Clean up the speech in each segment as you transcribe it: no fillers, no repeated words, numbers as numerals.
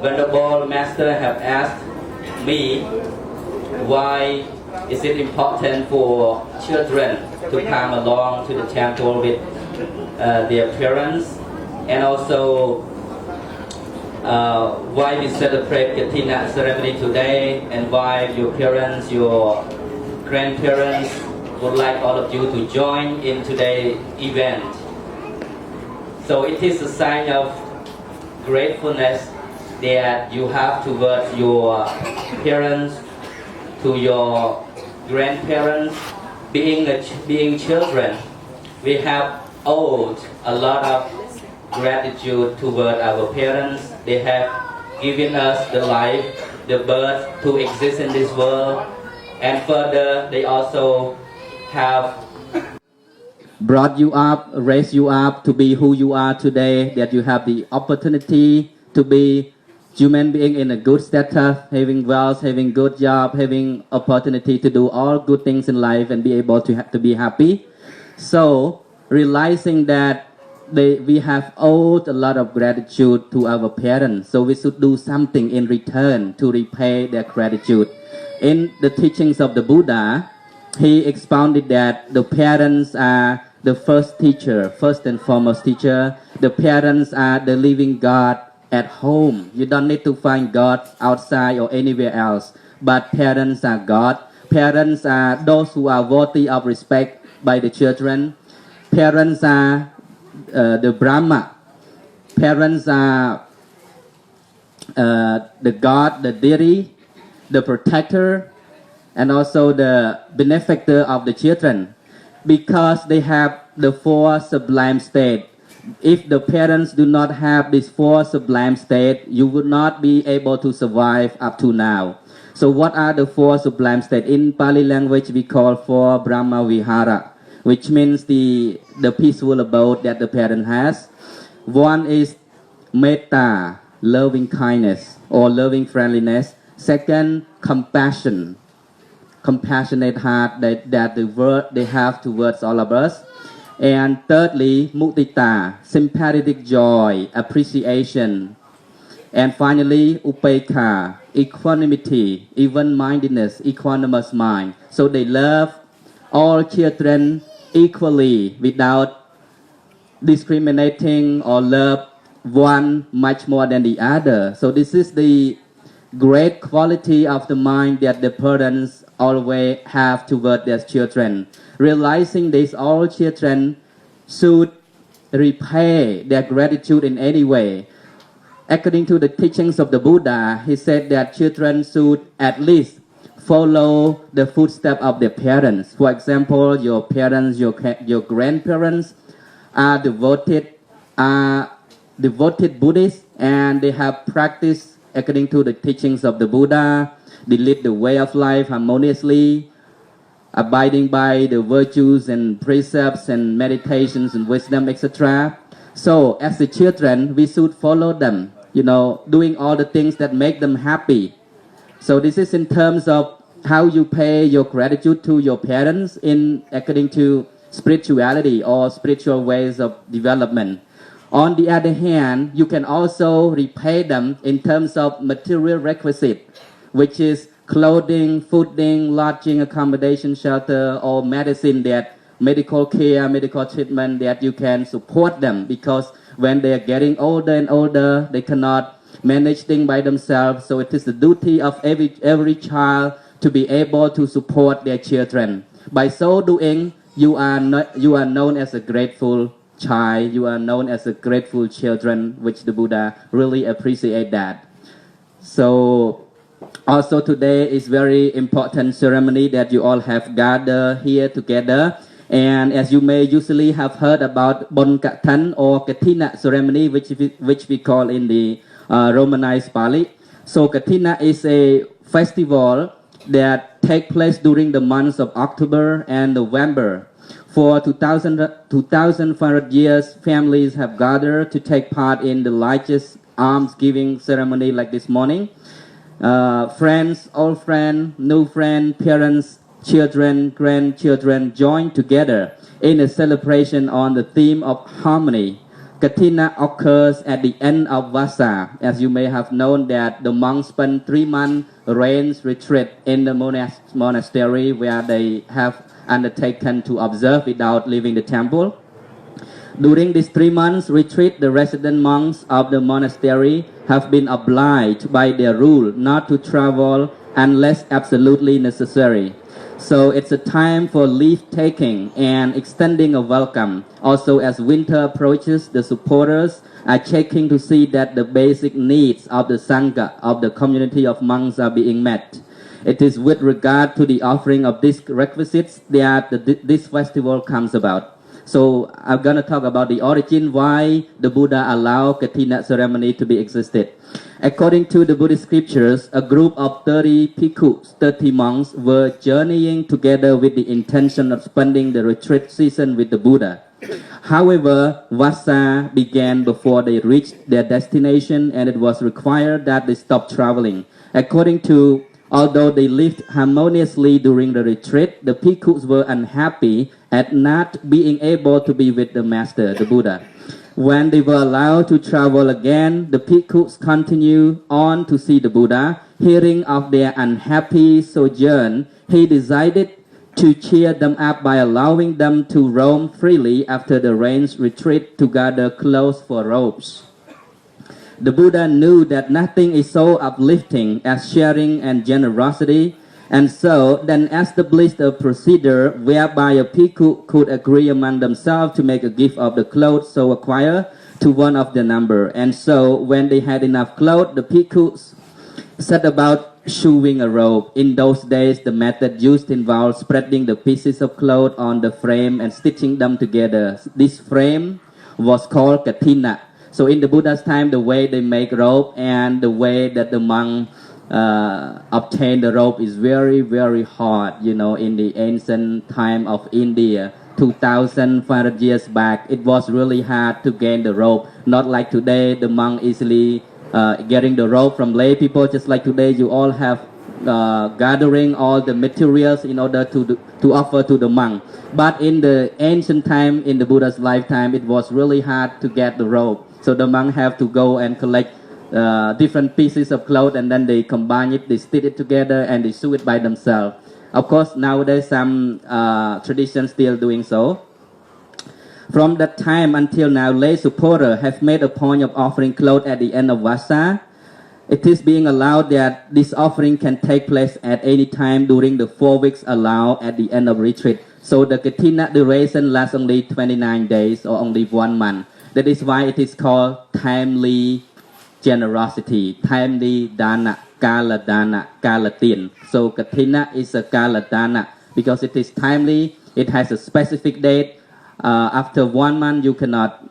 Venerable Master have asked me why is it important for children to come along to the temple with their parents, and also why we celebrate Kathina ceremony today, and why your parents, your grandparents would like all of you to join in today's event. So it is a sign of gratefulness that you have towards your parents, to your grandparents. Being children, we have owed a lot of gratitude toward our parents. They have given us the life, the birth to exist in this world, and further they also have brought you up, raised you up to be who you are today, that you have the opportunity to be human being in a good status, having wealth, having good job, having opportunity to do all good things in life and be able to be happy. So realizing that we have owed a lot of gratitude to our parents, so we should do something in return to repay their gratitude. In the teachings of the Buddha, he expounded that the parents are the first teacher, first and foremost teacher. The parents are the living God at home. You don't need to find God outside or anywhere else, but parents are God. Parents are those who are worthy of respect by the children. Parents are the Brahma. Parents are the God, the deity, the protector, and also the benefactor of the children, because they have the four sublime states. If the parents do not have these four sublime states, you would not be able to survive up to now. So what are the four sublime states? In Pali language, we call four Brahma Vihara, which means the peaceful abode that the parent has. One is metta, loving kindness or loving friendliness. Second, compassion, compassionate heart that the word they have towards all of us. And thirdly, mudita, sympathetic joy, appreciation. And finally, upekkha, equanimity, even-mindedness, equanimous mind. So they love all children equally without discriminating or love one much more than the other. So this is the great quality of the mind that the parents always have toward their children. Realizing this, all children should repay their gratitude in any way. According to the teachings of the Buddha, he said that children should at least follow the footsteps of their parents. For example, your parents, your grandparents are devoted Buddhists, and they have practiced according to the teachings of the Buddha. They live the way of life harmoniously, abiding by the virtues and precepts and meditations and wisdom, etc. So as the children, we should follow them, doing all the things that make them happy. So this is in terms of how you pay your gratitude to your parents according to spirituality or spiritual ways of development. On the other hand, you can also repay them in terms of material requisite, which is clothing, fooding, lodging, accommodation, shelter, or medical care, medical treatment, that you can support them, because when they are getting older and older, they cannot manage things by themselves. So it is the duty of every child to be able to support their children. By so doing, you are known as a grateful child, you are known as a grateful children, which the Buddha really appreciate that. So also today is very important ceremony that you all have gathered here together. And as you may usually have heard about Bon Katan or Kathina ceremony, which we call in the Romanized Pali. So Kathina is a festival that take place during the months of October and November. For 2,500 years, families have gathered to take part in the largest alms-giving ceremony like this morning. Friends, old friend, new friend, parents, children, grandchildren join together in a celebration on the theme of harmony. Kathina occurs at the end of Vasa. As you may have known that the monks spend 3 months rains retreat in the monastery where they have undertaken to observe without leaving the temple. During these 3 months retreat, the resident monks of the monastery have been obliged by their rule not to travel unless absolutely necessary. So it's a time for leave-taking and extending a welcome. Also, as winter approaches, the supporters are checking to see that the basic needs of the Sangha, of the community of monks, are being met. It is with regard to the offering of these requisites that this festival comes about. So I'm going to talk about the origin, why the Buddha allowed Kathina ceremony to be existed. According to the Buddhist scriptures, a group of 30 bhikkhus, 30 monks, were journeying together with the intention of spending the retreat season with the Buddha. However, Vasa began before they reached their destination, and it was required that they stop traveling. Although they lived harmoniously during the retreat, the bhikkhus were unhappy at not being able to be with the Master, the Buddha. When they were allowed to travel again, the bhikkhus continued on to see the Buddha. Hearing of their unhappy sojourn, he decided to cheer them up by allowing them to roam freely after the rains retreat to gather clothes for robes. The Buddha knew that nothing is so uplifting as sharing and generosity, and so then established a procedure whereby a bhikkhu could agree among themselves to make a gift of the clothes so acquired to one of the number. And so when they had enough clothes, the bhikkhus set about sewing a robe. In those days, the method used involved spreading the pieces of cloth on the frame and stitching them together. This frame was called Kathina. So in the Buddha's time, the way they make rope and the way that the monk obtain the rope is very, very hard. You know, in the ancient time of India, 2,500 years back, it was really hard to gain the rope. Not like today, the monk easily getting the rope from lay people. Just like today, you all have gathering all the materials in order to offer to the monk. But in the ancient time, in the Buddha's lifetime, it was really hard to get the rope. So the monk have to go and collect different pieces of cloth, and then they combine it, they stitch it together, and they sew it by themselves. Of course, nowadays some traditions still doing so. From that time until now, lay supporters have made a point of offering clothes at the end of Vasa. It is being allowed that this offering can take place at any time during the 4 weeks allowed at the end of retreat. So the Kathina duration lasts only 29 days or only 1 month. That is why it is called timely generosity, timely dana, kala tin. So Kathina is a kala dana because it is timely. It has a specific date. After 1 month, you cannot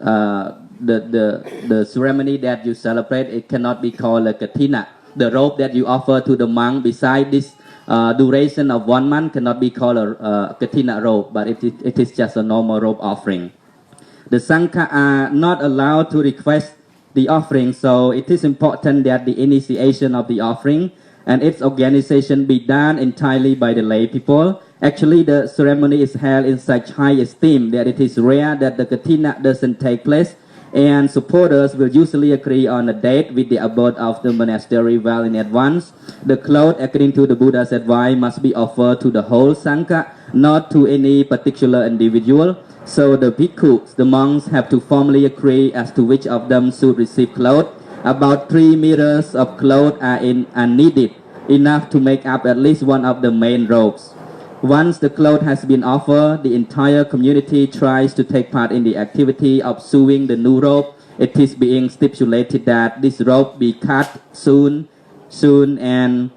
the ceremony that you celebrate. It cannot be called a Kathina. The robe that you offer to the monk beside this duration of 1 month cannot be called a Kathina robe, but it is just a normal robe offering. The Sangha are not allowed to request the offering, so it is important that the initiation of the offering and its organization be done entirely by the lay people. Actually, the ceremony is held in such high esteem that it is rare that the Kathina doesn't take place, and supporters will usually agree on a date with the abode of the monastery well in advance. The cloth, according to the Buddha's advice, must be offered to the whole Sangha, not to any particular individual. So the bhikkhus, the monks, have to formally agree as to which of them should receive clothes. About 3 meters of cloth are needed, enough to make up at least one of the main robes. Once the cloth has been offered, the entire community tries to take part in the activity of sewing the new robe. It is being stipulated that this robe be cut soon and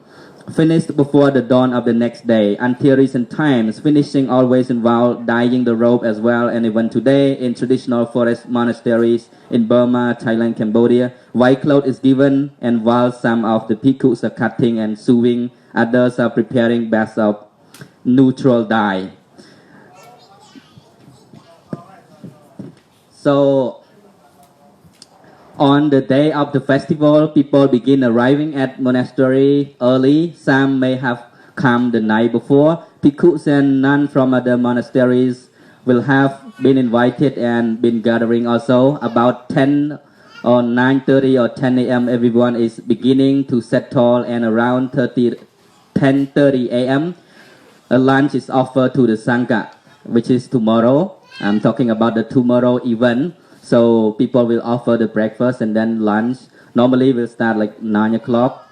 finished before the dawn of the next day. Until recent times, finishing always involved dyeing the robe as well, and even today in traditional forest monasteries in Burma, Thailand, Cambodia, white cloth is given, and while some of the bhikkhus are cutting and sewing, others are preparing baths of neutral dye. So on the day of the festival, people begin arriving at monastery early. Some may have come the night before. Bhikkhus and nuns from other monasteries will have been invited and been gathering also about 10 or 9:30 or 10 a.m. everyone is beginning to settle and around 10:30 a.m. a lunch is offered to the Sangha, which is tomorrow. I'm talking about the tomorrow event. So people will offer the breakfast and then lunch. Normally we'll start like 9 o'clock.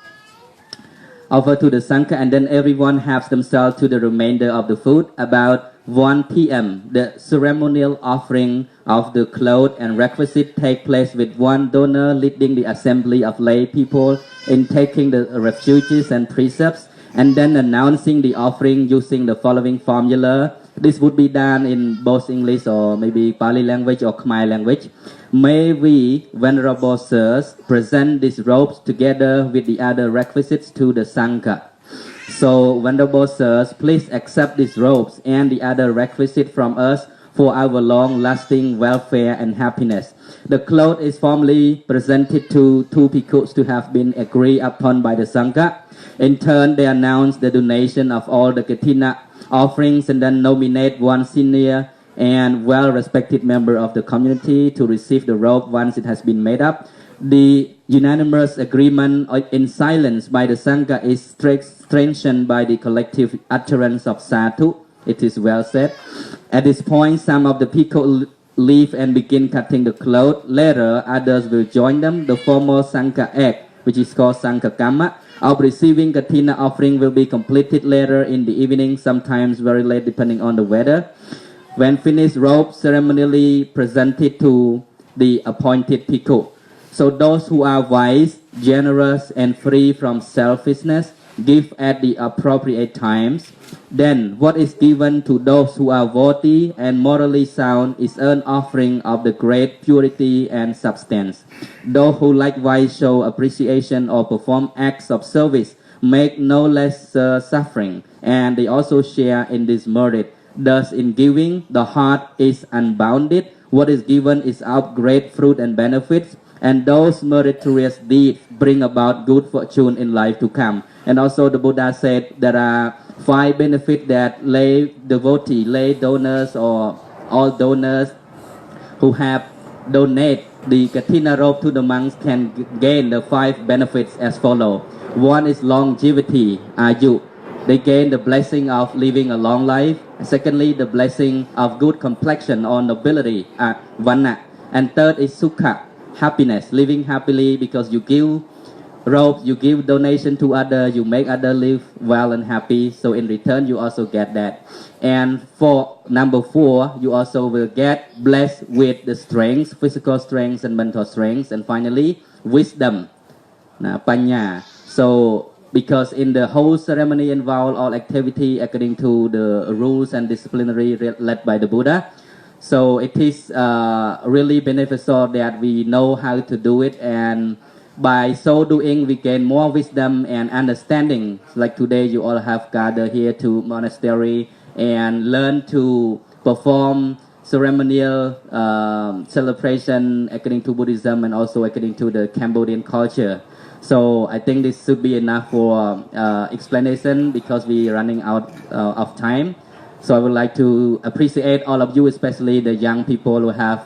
Offer to the Sangha and then everyone helps themselves to the remainder of the food. About 1 p.m. the ceremonial offering of the clothes and requisite take place with one donor leading the assembly of lay people in taking the refuges and precepts and then announcing the offering using the following formula. This would be done in both English or maybe Pali language or Khmer language. May we, Venerable Sirs, present these robes together with the other requisites to the Sangha. So, Venerable Sirs, please accept these robes and the other requisite from us for our long-lasting welfare and happiness. The cloth is formally presented to two bhikkhus to have been agreed upon by the Sangha. In turn, they announce the donation of all the Kathina offerings and then nominate one senior and well-respected member of the community to receive the robe once it has been made up. The unanimous agreement in silence by the Sangha is strengthened by the collective utterance of Sadhu. It is well said. At this point, some of the people leave and begin cutting the cloth. Later, others will join them. The formal Sangha act, which is called Sangha Kamma, of receiving Kathina offering will be completed later in the evening, sometimes very late depending on the weather. When finished, robes ceremonially presented to the appointed bhikkhu. So those who are wise, generous and free from selfishness give at the appropriate times. Then what is given to those who are worthy and morally sound is an offering of the great purity and substance. Those who likewise show appreciation or perform acts of service make no less suffering, and they also share in this merit. Thus, in giving, the heart is unbounded. What is given is of great fruit and benefits, and those meritorious deeds bring about good fortune in life to come. And also the Buddha said there are 5 benefits that lay devotee, lay donors or all donors who have donate the Kathina robe to the monks can gain the 5 benefits as follow. One is longevity, ayu. They gain the blessing of living a long life. Secondly, the blessing of good complexion or nobility, vanna. And third is sukha, happiness, living happily because you give robes, you give donation to others, you make others live well and happy. So in return, you also get that. And for number 4, you also will get blessed with the strength, physical strength and mental strength. And finally, wisdom, panya. So because in the whole ceremony involved all activity according to the rules and disciplinary led by the Buddha. So it is really beneficial that we know how to do it, and by so doing we gain more wisdom and understanding. Like today you all have gathered here to monastery and learn to perform ceremonial celebration according to Buddhism and also according to the Cambodian culture. So I think this should be enough for explanation because we are running out of time. So I would like to appreciate all of you, especially the young people who have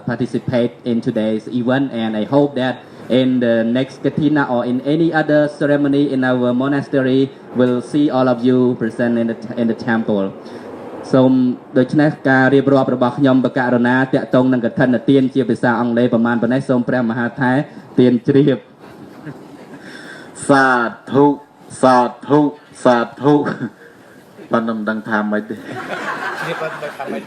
participated in today's event. And I hope that in the next Kathina or in any other ceremony in our monastery, we'll see all of you present in the temple. សូមដូច្នេះការរៀបរាប់របស់ខ្ញុំបកករណាតាក់ទងនឹងកឋិនទានជាភាសាអង់គ្លេសប្រមាណប៉ុណ្ណេះសូមព្រះមហាថេរទានជ្រាបសាធុសាធុសាធុប៉ុន្តែមិនដឹងថាម៉េចទេនេះប៉ុន្តែថាម៉េច